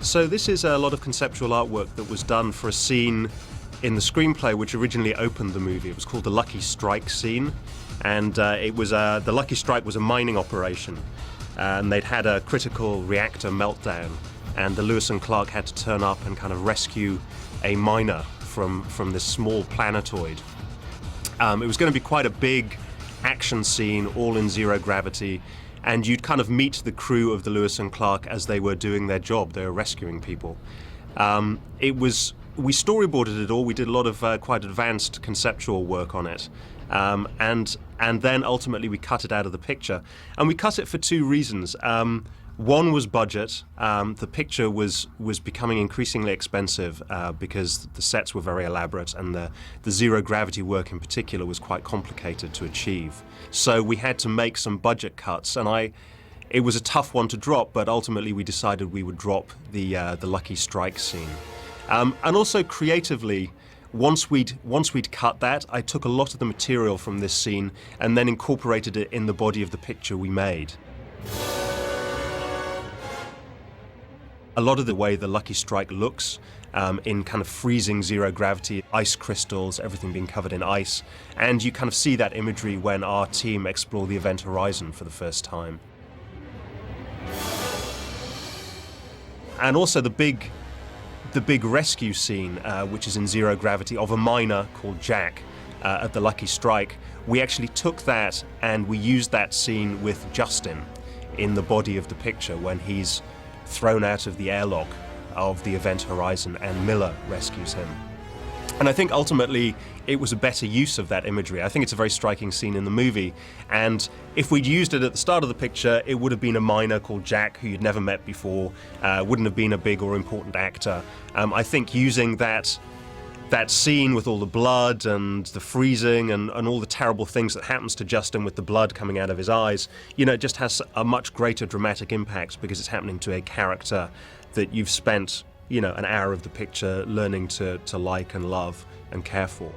So this is a lot of conceptual artwork that was done for a scene in the screenplay which originally opened the movie. It was called the Lucky Strike scene, and the Lucky Strike was a mining operation, and they'd had a critical reactor meltdown, and the Lewis and Clark had to turn up and kind of rescue a miner from this small planetoid. It was going to be quite a big action scene, all in zero gravity, and you'd kind of meet the crew of the Lewis and Clark as they were doing their job. They were rescuing people. We storyboarded it all. We did a lot of quite advanced conceptual work on it, and then ultimately we cut it out of the picture. And we cut it for two reasons. One was budget. The picture was becoming increasingly expensive because the sets were very elaborate, and the zero gravity work in particular was quite complicated to achieve. So we had to make some budget cuts, and it was a tough one to drop, but ultimately we decided we would drop the Lucky Strike scene. And also creatively, once we'd cut that, I took a lot of the material from this scene and then incorporated it in the body of the picture we made. A lot of the way the Lucky Strike looks in kind of freezing zero gravity, ice crystals, everything being covered in ice, and you kind of see that imagery when our team explore the event horizon for the first time. And also the big rescue scene, which is in zero gravity, of a miner called Jack at the Lucky Strike. We actually took that and we used that scene with Justin in the body of the picture when he's thrown out of the airlock of the event horizon and Miller rescues him. And I think ultimately it was a better use of that imagery. I think it's a very striking scene in the movie, and if we'd used it at the start of the picture, it would have been a miner called Jack who you'd never met before, wouldn't have been a big or important actor. I think using that scene with all the blood and the freezing and all the terrible things that happens to Justin with the blood coming out of his eyes, it just has a much greater dramatic impact because it's happening to a character that you've spent, an hour of the picture learning to like and love and care for.